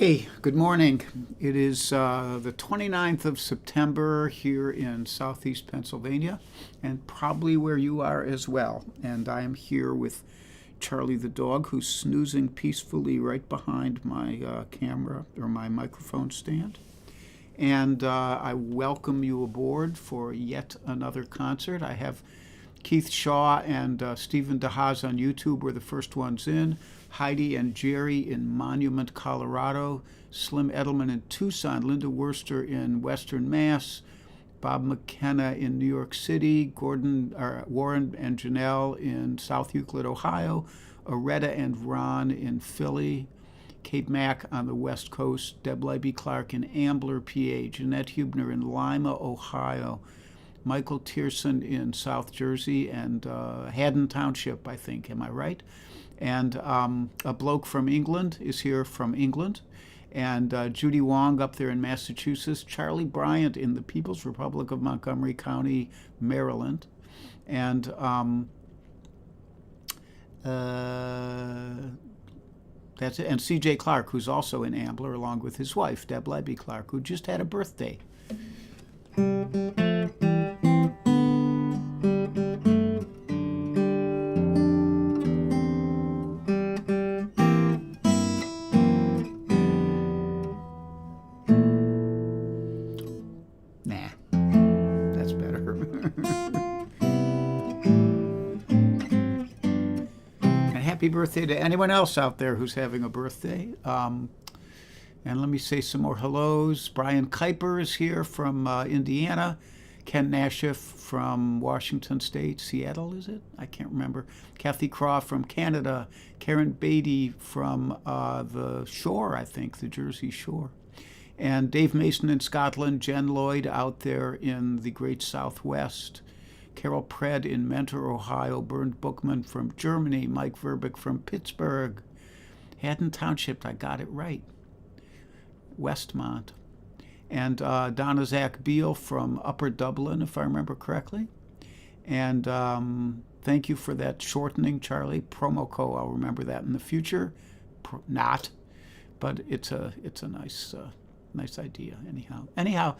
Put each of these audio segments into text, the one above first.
Hey, good morning. It is the 29th of September here in southeast Pennsylvania, and probably where you are as well. And I am here with Charlie the dog, who's snoozing peacefully right behind my camera or my microphone stand. And I welcome you aboard for yet another concert. I have Keith Shaw and Stephen DeHaas on YouTube were the first ones in. Heidi and Jerry in Monument, Colorado. Slim Edelman in Tucson. Linda Worster in Western Mass. Bob McKenna in New York City. Warren and Janelle in South Euclid, Ohio. Aretta and Ron in Philly. Kate Mack on the West Coast. Deb Libby Clark in Ambler, PA. Jeanette Hubner in Lima, Ohio. Michael Tierson in South Jersey and Haddon Township, I think. Am I right? And a bloke from England is here from England. And Judy Wong up there in Massachusetts. Charlie Bryant in the People's Republic of Montgomery County, Maryland. And that's it. And C.J. Clark, who's also in Ambler, along with his wife, Deb Libby Clark, who just had a birthday. Happy birthday to anyone else out there who's having a birthday. And let me say some more hellos. Brian Kuiper is here from Indiana. Ken Nashif from Washington State. Seattle, is it? I can't remember. Kathy Craw from Canada. Karen Beatty from the shore, I think, the Jersey Shore. And Dave Mason in Scotland. Jen Lloyd out there in the Great Southwest. Carol Pred in Mentor, Ohio. Bernd Bookman from Germany. Mike Verbeck from Pittsburgh. Haddon Township, I got it right. Westmont. And Donna Zach Beal from Upper Dublin, if I remember correctly. And thank you for that shortening, Charlie. Promoco, I'll remember that in the future. Not, but it's a nice idea. Anyhow,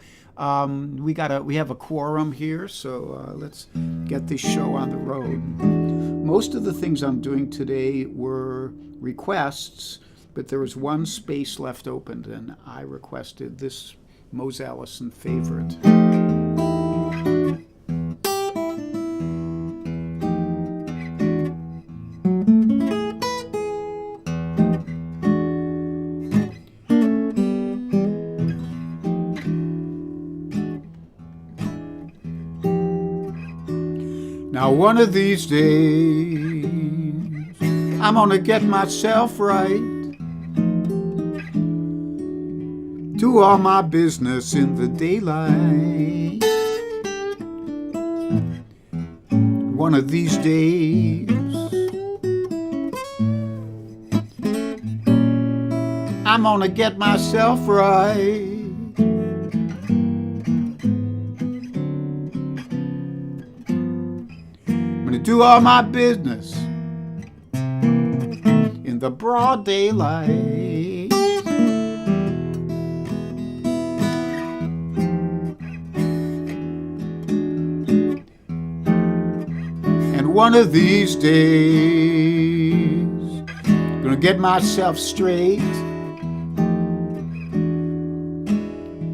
we have a quorum here, so let's get this show on the road. Most of the things I'm doing today were requests, but there was one space left open, and I requested this Mose Allison favorite. Now one of these days, I'm gonna get myself right. Do all my business in the daylight. One of these days, I'm gonna get myself right. Do all my business in the broad daylight. And one of these days, gonna get myself straight.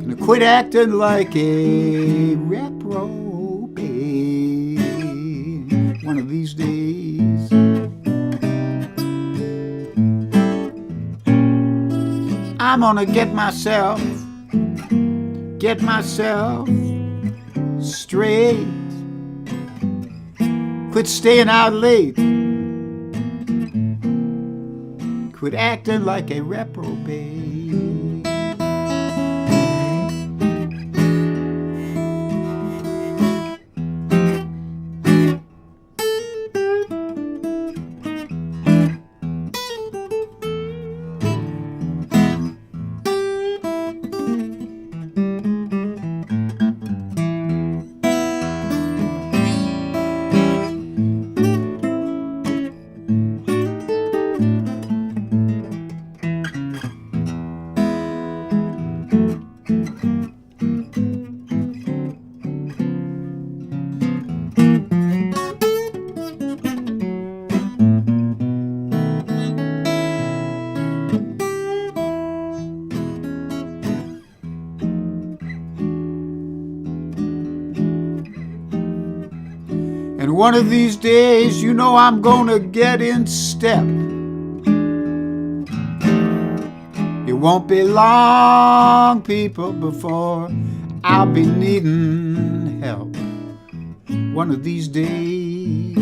Gonna quit acting like a reprobate. One of these days, I'm gonna get myself straight. Quit staying out late. Quit acting like a reprobate. one of these days, you know I'm gonna get in step. It won't be long, people, before I'll be needing help. One of these days.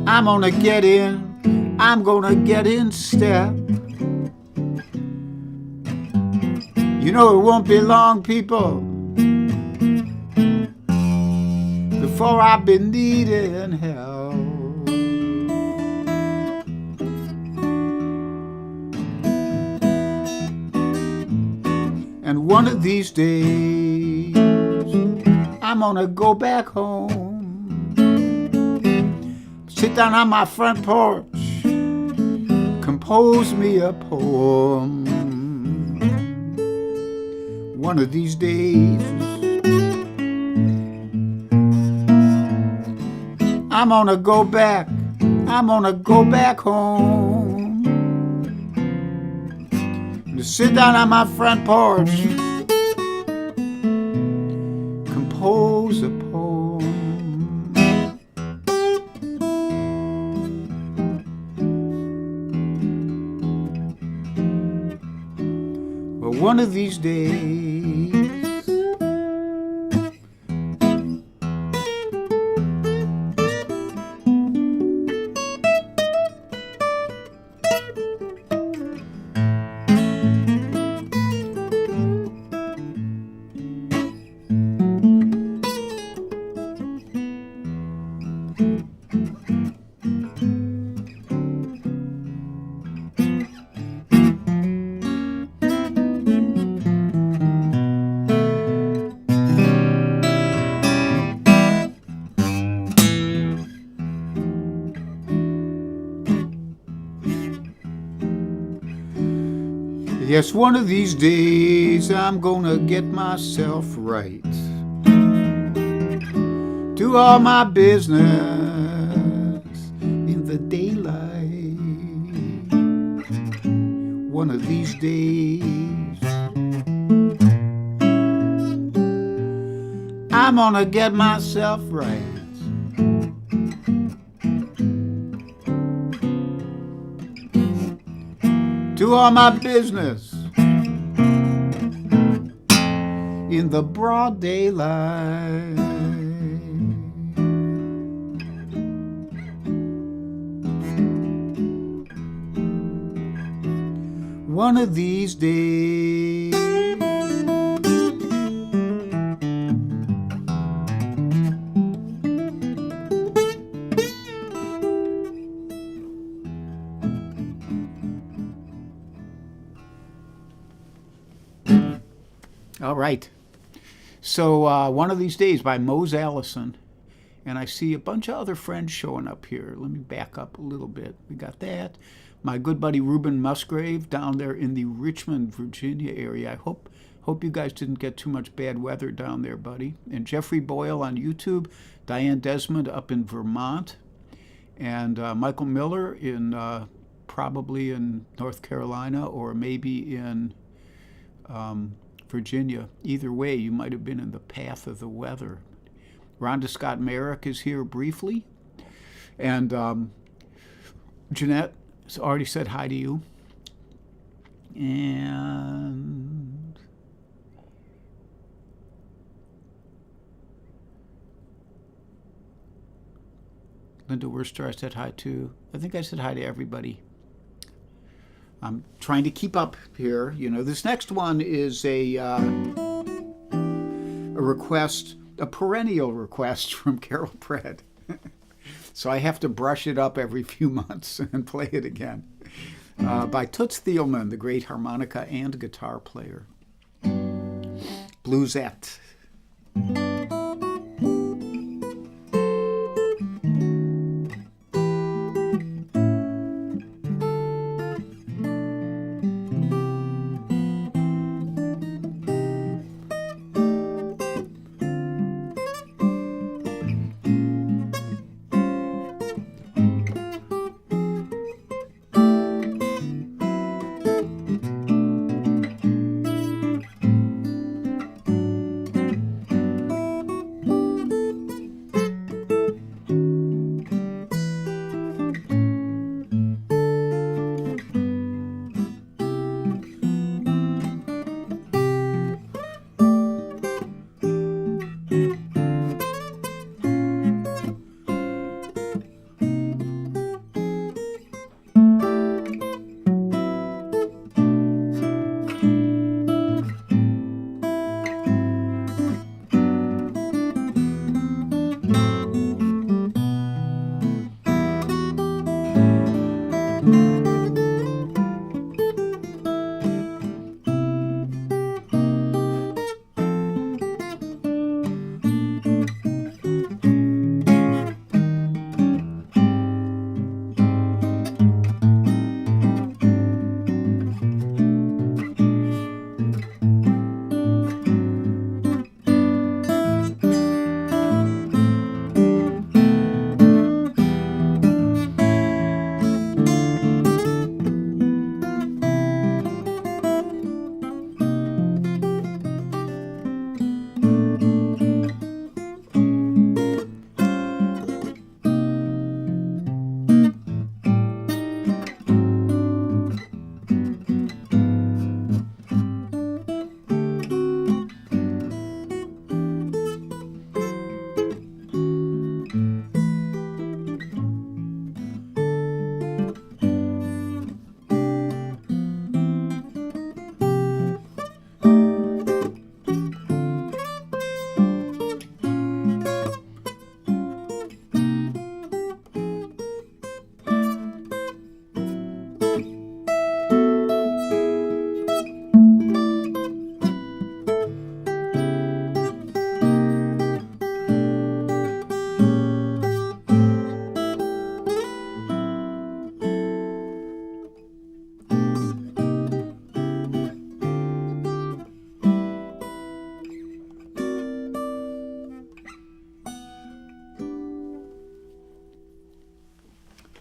I'm gonna get in step. You know it won't be long, people, before I've been needing help. And one of these days, I'm gonna go back home, sit down on my front porch, compose me a poem. One of these days, I'm gonna go back home, to sit down on my front porch, compose a poem. Well, one of these days, yes, one of these days I'm gonna get myself right, do all my business in the daylight. One of these days, I'm gonna get myself right, do all my business in the broad daylight. One of these days. All right. So One of These Days by Mose Allison. And I see a bunch of other friends showing up here. Let me back up a little bit. We got that. My good buddy Reuben Musgrave down there in the Richmond, Virginia area. I hope you guys didn't get too much bad weather down there, buddy. And Jeffrey Boyle on YouTube. Diane Desmond up in Vermont. And Michael Miller in probably in North Carolina or maybe in Virginia. Either way, you might have been in the path of the weather. Rhonda Scott Merrick is here briefly. And Jeanette has already said hi to you. And Linda Worcester, I said hi to. I think I said hi to everybody. I'm trying to keep up here. You know, this next one is a request, a perennial request from Carol Pratt. So I have to brush it up every few months and play it again. By Toots Thielman, the great harmonica and guitar player. Bluesette.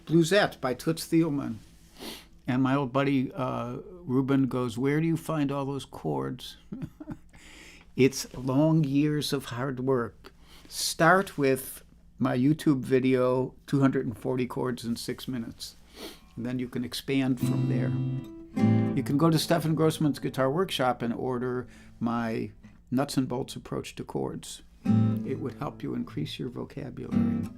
Bluesette by Toots Thielman. And my old buddy Ruben goes, where do you find all those chords? It's long years of hard work. Start with my YouTube video, 240 chords in 6 minutes. And then you can expand from there. You can go to Stefan Grossman's Guitar Workshop and order my nuts and bolts approach to chords. It would help you increase your vocabulary.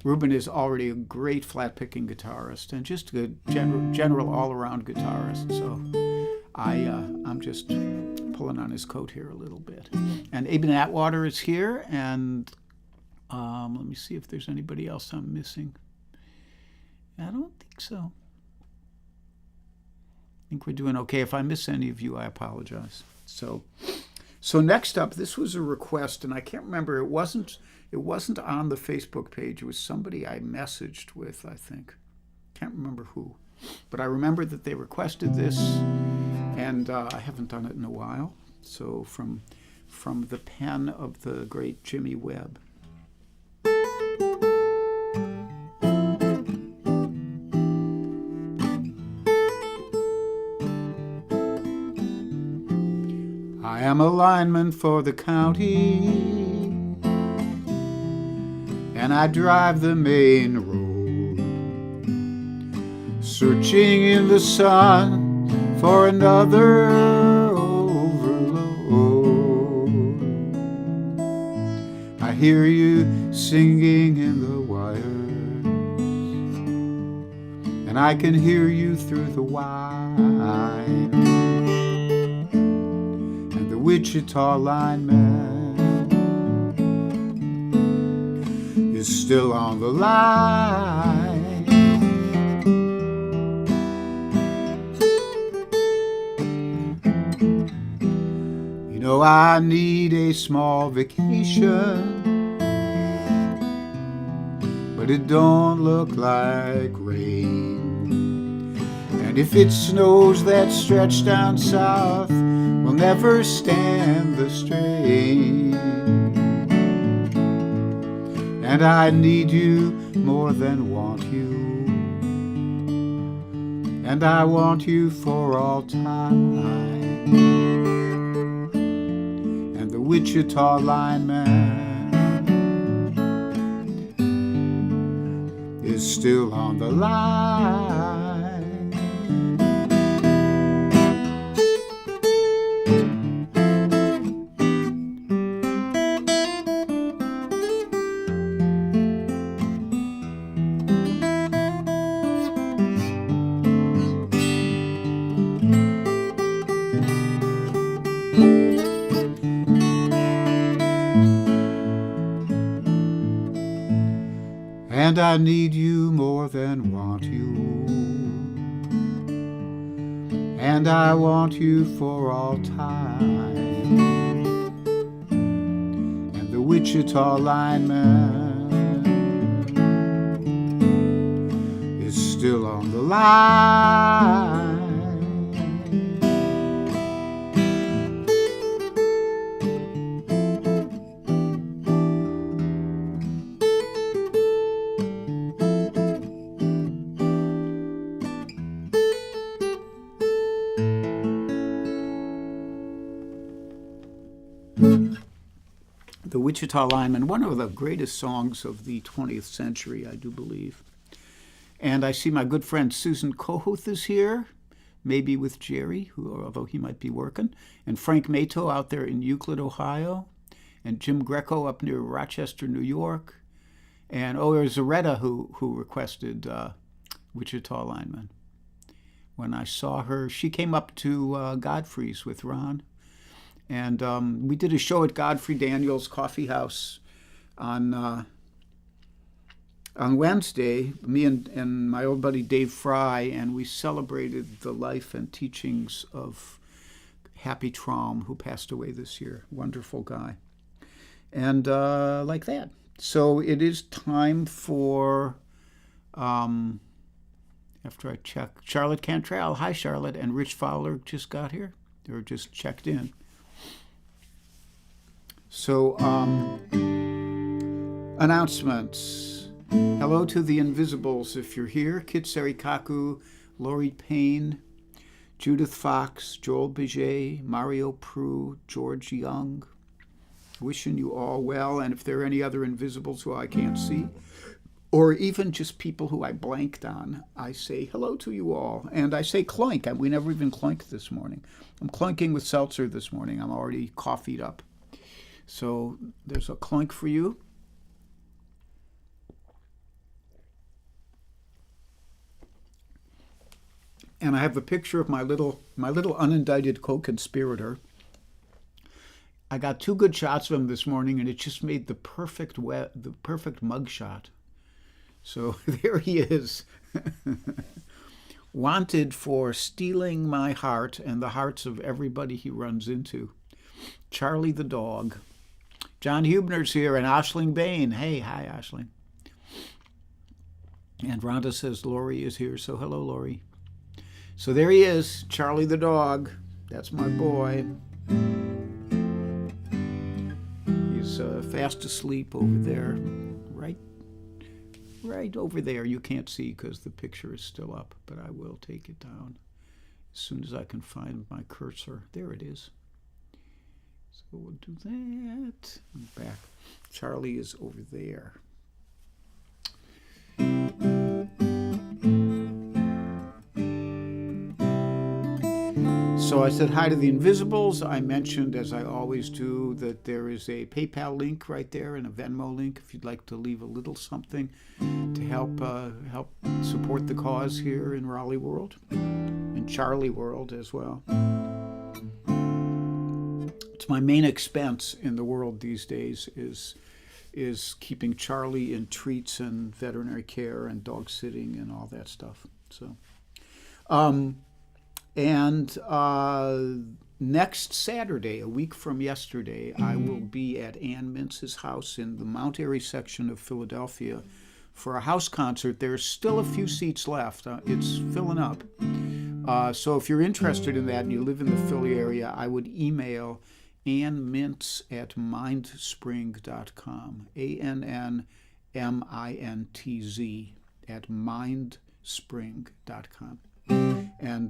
Ruben is already a great flat-picking guitarist and just a general all-around guitarist. So I'm just pulling on his coat here a little bit. And Aben Atwater is here, and let me see if there's anybody else I'm missing. I don't think so. I think we're doing okay. If I miss any of you, I apologize. So next up, this was a request, and I can't remember. It wasn't on the Facebook page. It was somebody I messaged with, I think. Can't remember who. But I remember that they requested this, and I haven't done it in a while. So from the pen of the great Jimmy Webb. I am a lineman for the county, and I drive the main road, searching in the sun for another overload. I hear you singing in the wires, and I can hear you through the wire. And the Wichita lineman is still on the line. You know, I need a small vacation, but it don't look like rain. And if it snows that stretch down south, we'll never stand the strain. And I need you more than want you, and I want you for all time. And the Wichita lineman is still on the line. And I need you more than want you, and I want you for all time. And the Wichita lineman is still on the line. The Wichita Lineman, one of the greatest songs of the 20th century, I do believe. And I see my good friend Susan Kohuth is here, maybe with Jerry, although he might be working, and Frank Mato out there in Euclid, Ohio, and Jim Greco up near Rochester, New York, and there's Zaretta who requested Wichita Lineman. When I saw her, she came up to Godfrey's with Ron. And we did a show at Godfrey Daniels Coffee House on Wednesday, me and my old buddy Dave Fry, and we celebrated the life and teachings of Happy Traum, who passed away this year. Wonderful guy. And like that. So it is time for, after I check, Charlotte Cantrell. Hi, Charlotte. And Rich Fowler just got here, or just checked in. So, announcements. Hello to the Invisibles if you're here. Kit Serikaku, Lori Payne, Judith Fox, Joel Biget, Mario Prue, George Young. Wishing you all well. And if there are any other Invisibles who I can't see, or even just people who I blanked on, I say hello to you all. And I say clunk. We never even clunked this morning. I'm clunking with seltzer this morning. I'm already coffeeed up. So there's a clunk for you. And I have a picture of my little unindicted co-conspirator. I got 2 good shots of him this morning, and it just made the perfect mug shot. So there he is, wanted for stealing my heart and the hearts of everybody he runs into. Charlie the dog. John Hubner's here, and Aisling Bain. Hey, hi, Aisling. And Rhonda says Lori is here, so hello, Lori. So there he is, Charlie the dog. That's my boy. He's fast asleep over there, right over there. You can't see because the picture is still up, but I will take it down as soon as I can find my cursor. There it is. So we'll do that. I'm back. Charlie is over there. So I said hi to the Invisibles. I mentioned, as I always do, that there is a PayPal link right there and a Venmo link if you'd like to leave a little something to help support the cause here in Raleigh World, in Charlie World as well. It's my main expense in the world these days is keeping Charlie in treats and veterinary care and dog sitting and all that stuff. So. And next Saturday, a week from yesterday, I will be at Ann Mintz's house in the Mount Airy section of Philadelphia for a house concert. There's still a few seats left. It's filling up. So if you're interested in that and you live in the Philly area, I would email Ann Mintz at mindspring.com. ANNMINTZ at mindspring.com. And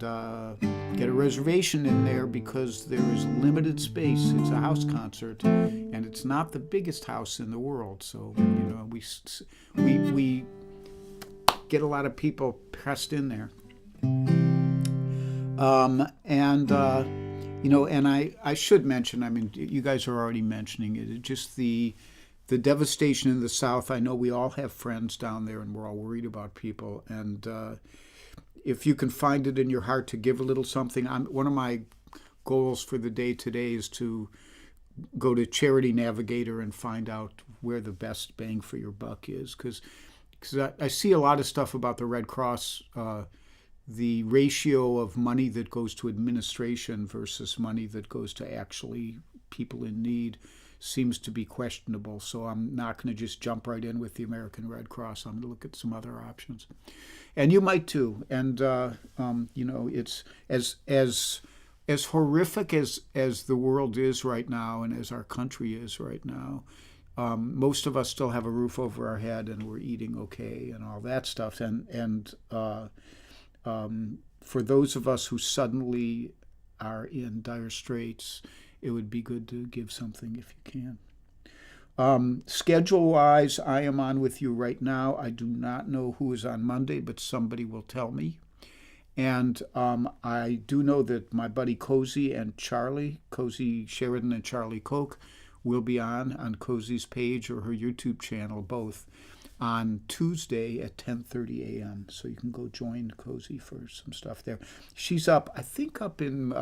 get a reservation in there because there is limited space. It's a house concert, and it's not the biggest house in the world. So we get a lot of people pressed in there. And I should mention. I mean, you guys are already mentioning it. Just the devastation in the South. I know we all have friends down there, and we're all worried about people. And if you can find it in your heart to give a little something, one of my goals for the day today is to go to Charity Navigator and find out where the best bang for your buck is. Because I see a lot of stuff about the Red Cross, the ratio of money that goes to administration versus money that goes to actually people in need seems to be questionable. So I'm not going to just jump right in with the American Red Cross. I'm going to look at some other options. And you might too. And, it's as horrific as the world is right now and as our country is right now, most of us still have a roof over our head and we're eating okay and all that stuff. And for those of us who suddenly are in dire straits, it would be good to give something if you can. Schedule-wise, I am on with you right now. I do not know who is on Monday, but somebody will tell me. And I do know that my buddy Cozy Sheridan and Charlie Koch, will be on Cozy's page or her YouTube channel, both, on Tuesday at 10:30 a.m. So you can go join Cozy for some stuff there. She's up in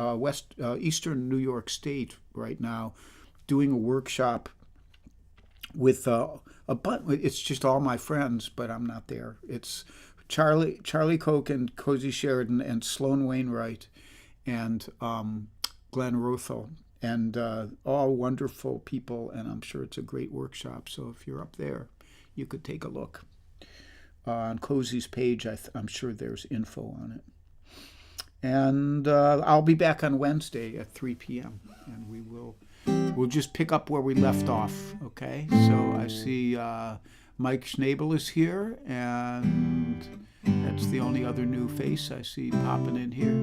eastern New York State right now, doing a workshop with it's just all my friends, but I'm not there. It's Charlie Koch and Cozy Sheridan and Sloan Wainwright and Glenn Rothel, and all wonderful people, and I'm sure it's a great workshop. So if you're up there, you could take a look. On Cozy's page, I'm sure there's info on it. And I'll be back on Wednesday at 3 p.m. and we'll just pick up where we left off, okay? So I see Mike Schnabel is here, and that's the only other new face I see popping in here.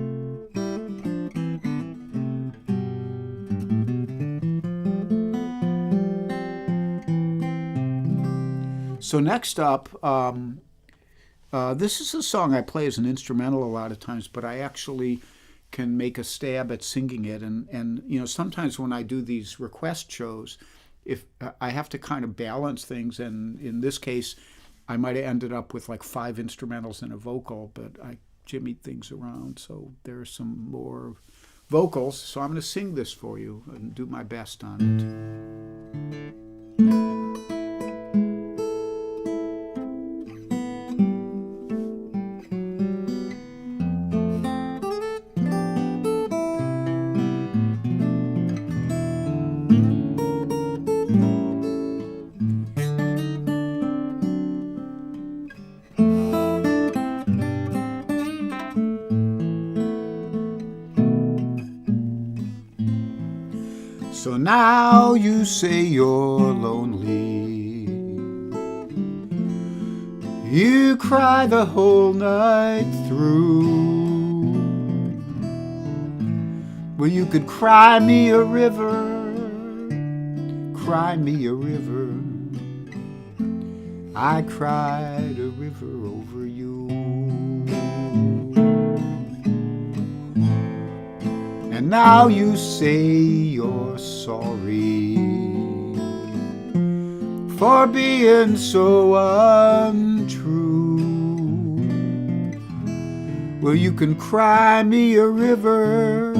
So next up, this is a song I play as an instrumental a lot of times, but I actually can make a stab at singing it. And you know, sometimes when I do these request shows, if I have to kind of balance things, and in this case, I might have ended up with like 5 instrumentals and a vocal, but I jimmied things around, so there's some more vocals. So I'm going to sing this for you and do my best on it. So now you say you're lonely, you cry the whole night through. Well, you could cry me a river, cry me a river. I cried a river over you. And now you say you're sorry for being so untrue. Well, you can cry me a river,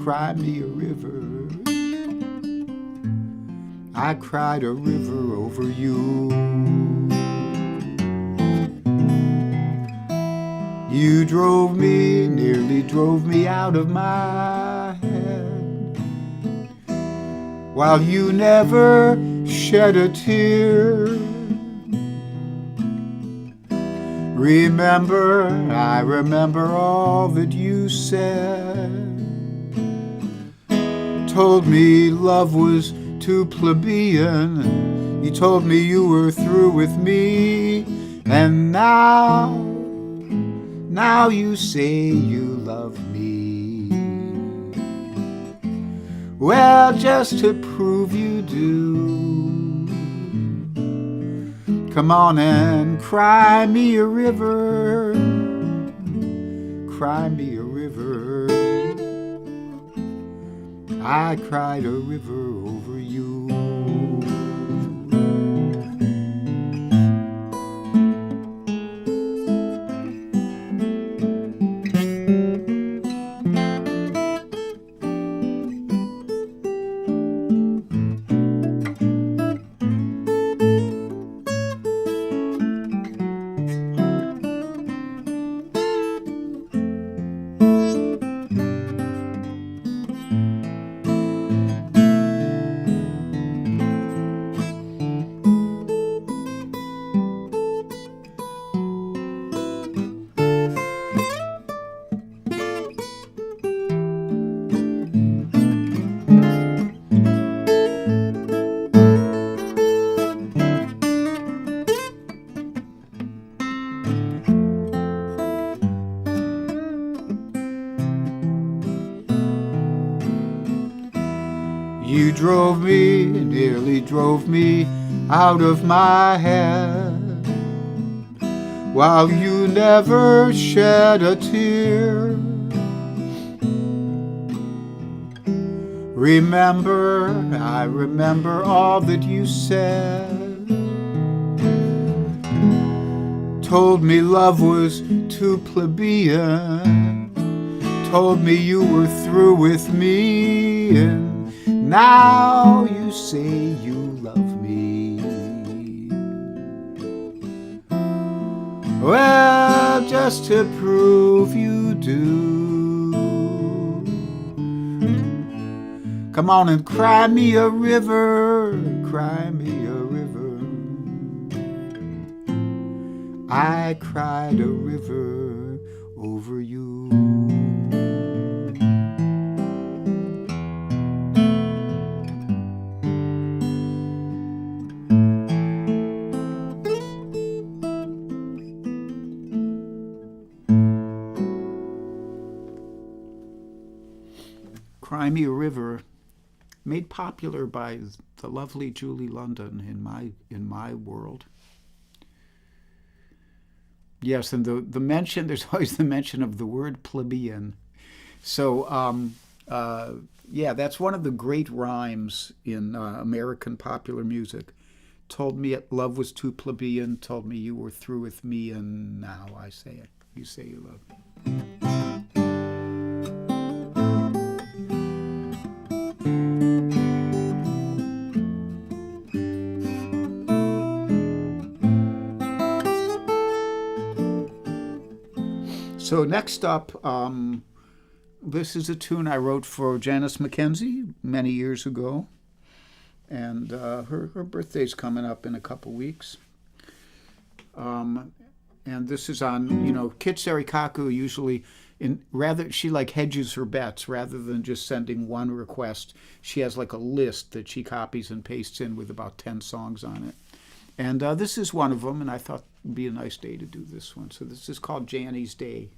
cry me a river. I cried a river over you. You drove me, nearly drove me out of my head, while you never shed a tear. Remember, I remember all that you said. Told me love was too plebeian. You told me you were through with me. And now you say you love me. Well, just to prove you do, come on and cry me a river, cry me a river. I cried a river over you. You drove me, nearly drove me out of my head, while you never shed a tear. Remember, I remember all that you said. Told me love was too plebeian. Told me you were through with me. And now you say you love me. Well, just to prove you do, come on and cry me a river, cry me a river. I cried a river over you. Crimea River, made popular by the lovely Julie London in my world. Yes, and the mention, there's always the mention of the word plebeian. So, yeah, that's one of the great rhymes in American popular music. Told me love was too plebeian, told me you were through with me, and now I say it. You say you love me. So next up, this is a tune I wrote for Janice McKenzie many years ago, and her birthday's coming up in a couple weeks. And this is on, Kit Sarikaku usually, she like hedges her bets rather than just sending one request. She has like a list that she copies and pastes in with about 10 songs on it. And this is one of them, and I thought it'd be a nice day to do this one. So this is called Janny's Day.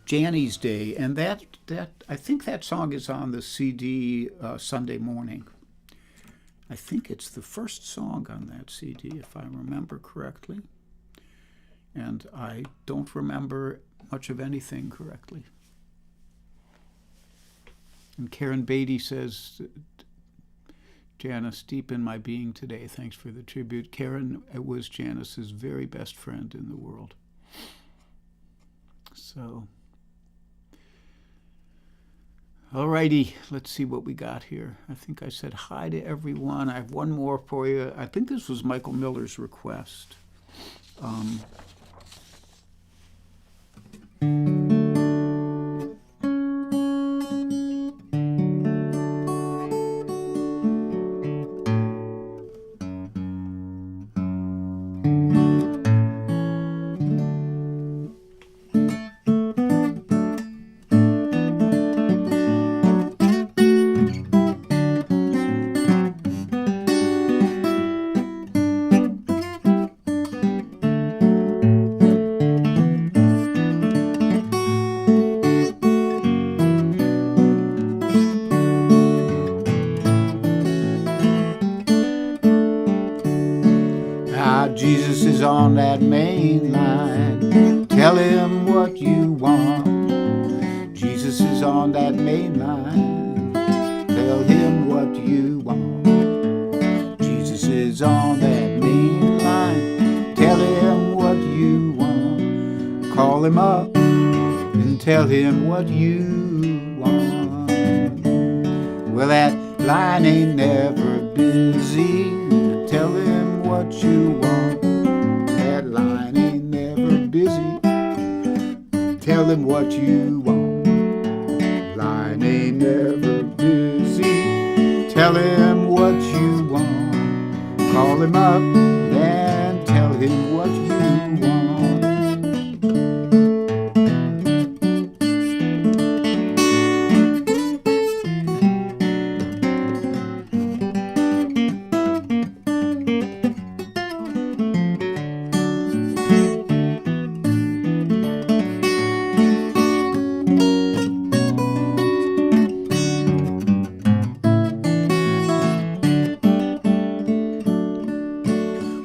Janny's Day, and that I think that song is on the CD Sunday Morning. I think it's the first song on that CD, if I remember correctly. And I don't remember much of anything correctly. And Karen Beatty says, Janice, deep in my being today, thanks for the tribute. Karen was Janice's very best friend in the world. So, alrighty, let's see what we got here. I think I said hi to everyone. I have one more for you. I think this was Michael Miller's request. Jesus is on that main line, tell him what you want. Jesus is on that main line. Tell him what you want. Jesus is on that main line. Tell him what you want. Call him up and tell him what you want. Well, that line ain't never busy. Tell him what you want. That line ain't never busy. Tell him what you want. Line ain't never busy. Tell him what you want. Call him up and tell him what you want.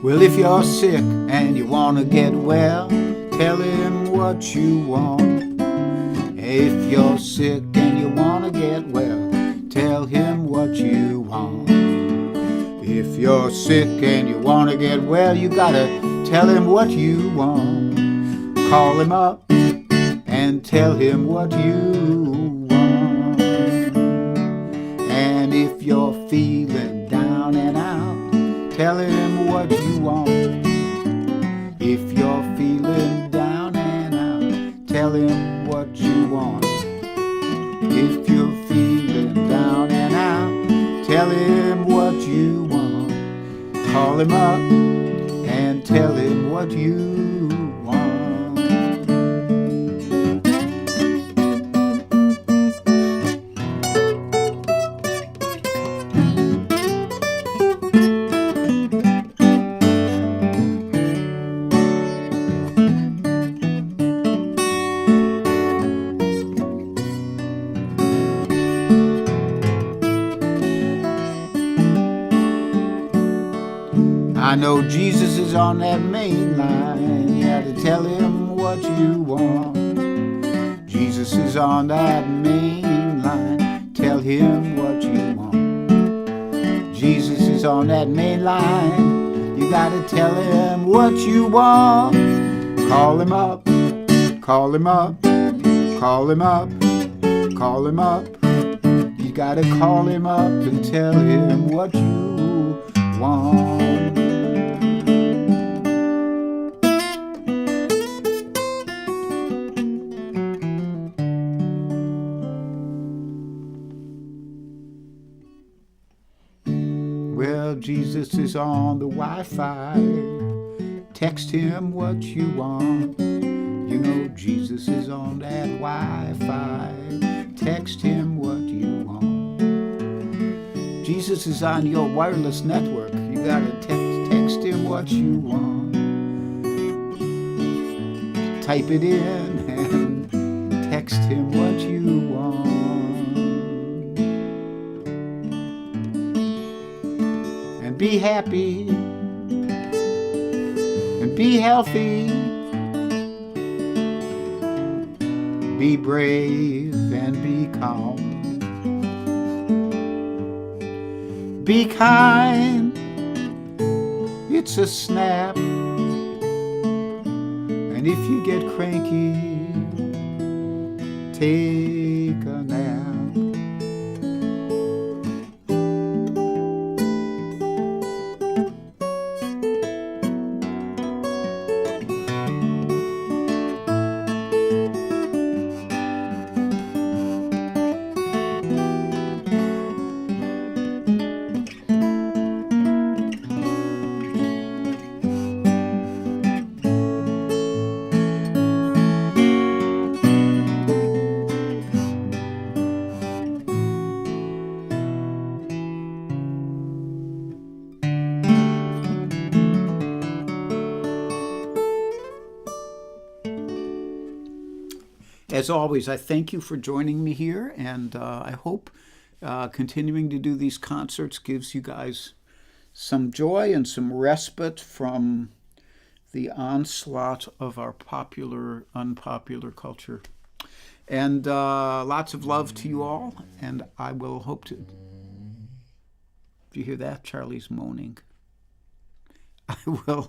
Well, if you're sick and you want to get well, tell him what you want. If you're sick and you want to get well, tell him what you want. If you're sick and you want to get well, you gotta tell him what you want. Call him up and tell him what you want. And if you're feeling down and out, tell him what you want. If you're feeling down and out, tell him what you want. If you're feeling down and out, tell him what you want. Call him up and tell him what you want. I know Jesus is on that main line. You have to tell him what you want. Jesus is on that main line. Tell him what you want. Jesus is on that main line. You gotta tell him what you want. Call him up, call him up, call him up, call him up. You gotta call him up and tell him what you want. Well, Jesus is on the Wi-Fi. Text him what you want. You know Jesus is on that Wi-Fi. Text him what you want. Jesus is on your wireless network. You gotta text him what you want. Type it in and text him what you want. And be happy and be healthy. Be brave and be calm. Be kind. It's a snap. And if you get cranky, take a nap. As always, I thank you for joining me here, and I hope continuing to do these concerts gives you guys some joy and some respite from the onslaught of our popular, unpopular culture. And lots of love to you all, and I will hope to... Do you hear that? Charlie's moaning. I will,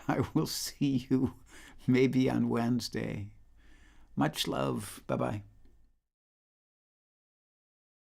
I will see you maybe on Wednesday. Much love. Bye-bye.